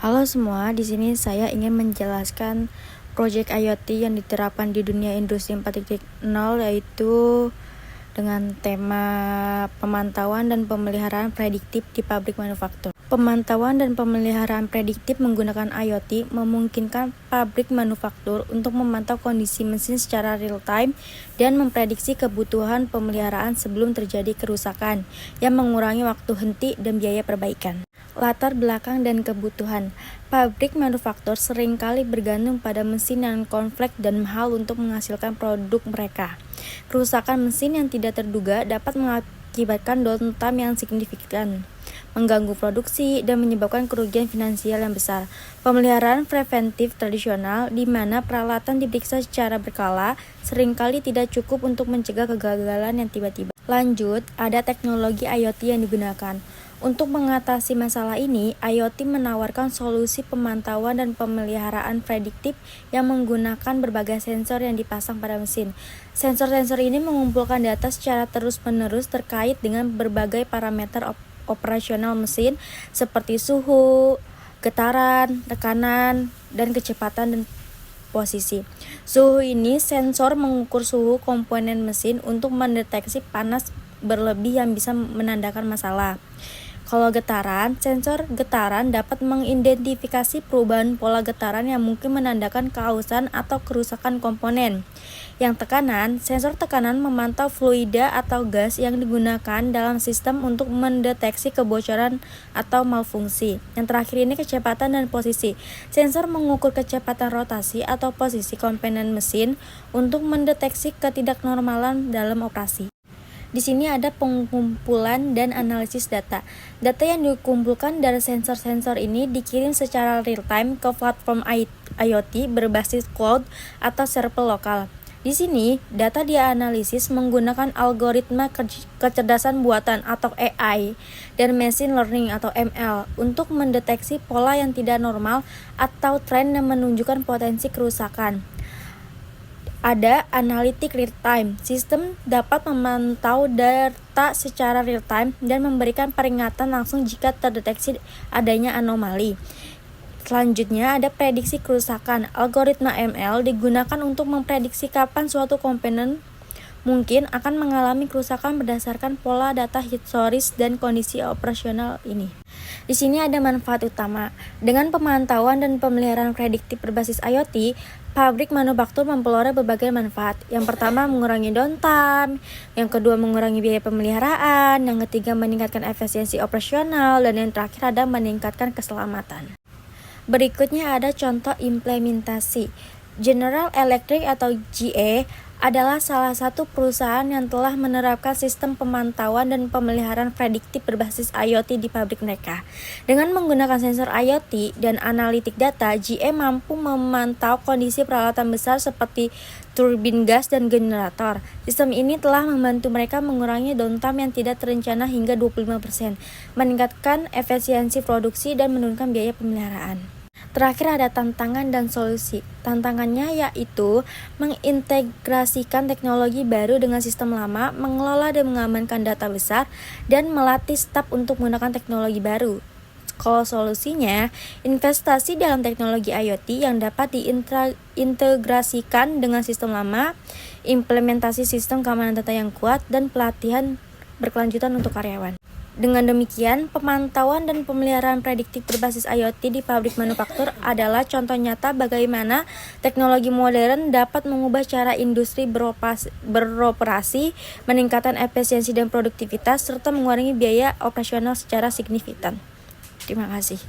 Halo semua, di sini saya ingin menjelaskan proyek IoT yang diterapkan di dunia industri 4.0 yaitu dengan tema pemantauan dan pemeliharaan prediktif di pabrik manufaktur. Pemantauan dan pemeliharaan prediktif menggunakan IoT memungkinkan pabrik manufaktur untuk memantau kondisi mesin secara real-time dan memprediksi kebutuhan pemeliharaan sebelum terjadi kerusakan yang mengurangi waktu henti dan biaya perbaikan. Latar belakang dan kebutuhan. Pabrik manufaktur seringkali bergantung pada mesin yang kompleks dan mahal untuk menghasilkan produk mereka. Kerusakan mesin yang tidak terduga dapat mengakibatkan downtime yang signifikan, mengganggu produksi, dan menyebabkan kerugian finansial yang besar. Pemeliharaan preventif tradisional, di mana peralatan diperiksa secara berkala, seringkali tidak cukup untuk mencegah kegagalan yang tiba-tiba. Lanjut, ada teknologi IoT yang digunakan. Untuk mengatasi masalah ini, IoT menawarkan solusi pemantauan dan pemeliharaan prediktif yang menggunakan berbagai sensor yang dipasang pada mesin. Sensor-sensor ini mengumpulkan data secara terus-menerus terkait dengan berbagai parameter operasional mesin seperti suhu, getaran, tekanan, dan kecepatan dan posisi. Suhu ini sensor mengukur suhu komponen mesin untuk mendeteksi panas berlebih yang bisa menandakan masalah. Kalau getaran, sensor getaran dapat mengidentifikasi perubahan pola getaran yang mungkin menandakan keausan atau kerusakan komponen. Yang tekanan, sensor tekanan memantau fluida atau gas yang digunakan dalam sistem untuk mendeteksi kebocoran atau malfungsi. Yang terakhir ini kecepatan dan posisi. Sensor mengukur kecepatan rotasi atau posisi komponen mesin untuk mendeteksi ketidaknormalan dalam operasi. Di sini ada pengumpulan dan analisis data. Data yang dikumpulkan dari sensor-sensor ini dikirim secara real-time ke platform IoT berbasis cloud atau server lokal. Di sini, data dianalisis menggunakan algoritma kecerdasan buatan atau AI dan machine learning atau ML untuk mendeteksi pola yang tidak normal atau tren yang menunjukkan potensi kerusakan. Ada analitik real-time. Sistem dapat memantau data secara real-time dan memberikan peringatan langsung jika terdeteksi adanya anomali. Selanjutnya ada prediksi kerusakan. Algoritma ML digunakan untuk memprediksi kapan suatu komponen mungkin akan mengalami kerusakan berdasarkan pola data historis dan kondisi operasional ini. Di sini ada manfaat utama. Dengan pemantauan dan pemeliharaan prediktif berbasis IoT, pabrik manufaktur memperoleh berbagai manfaat. Yang pertama, mengurangi downtime. Yang kedua, mengurangi biaya pemeliharaan. Yang ketiga, meningkatkan efisiensi operasional. Dan yang terakhir ada meningkatkan keselamatan. Berikutnya ada contoh implementasi. General Electric atau GE adalah salah satu perusahaan yang telah menerapkan sistem pemantauan dan pemeliharaan prediktif berbasis IoT di pabrik mereka. Dengan menggunakan sensor IoT dan analitik data, GE mampu memantau kondisi peralatan besar seperti turbin gas dan generator. Sistem ini telah membantu mereka mengurangi downtime yang tidak terencana hingga 25%, meningkatkan efisiensi produksi dan menurunkan biaya pemeliharaan. Terakhir ada tantangan dan solusi. Tantangannya yaitu mengintegrasikan teknologi baru dengan sistem lama, mengelola dan mengamankan data besar, dan melatih staf untuk menggunakan teknologi baru. Kalau solusinya, investasi dalam teknologi IoT yang dapat diintegrasikan dengan sistem lama, implementasi sistem keamanan data yang kuat, dan pelatihan berkelanjutan untuk karyawan. Dengan demikian, pemantauan dan pemeliharaan prediktif berbasis IoT di pabrik manufaktur adalah contoh nyata bagaimana teknologi modern dapat mengubah cara industri beroperasi, meningkatkan efisiensi dan produktivitas, serta mengurangi biaya operasional secara signifikan. Terima kasih.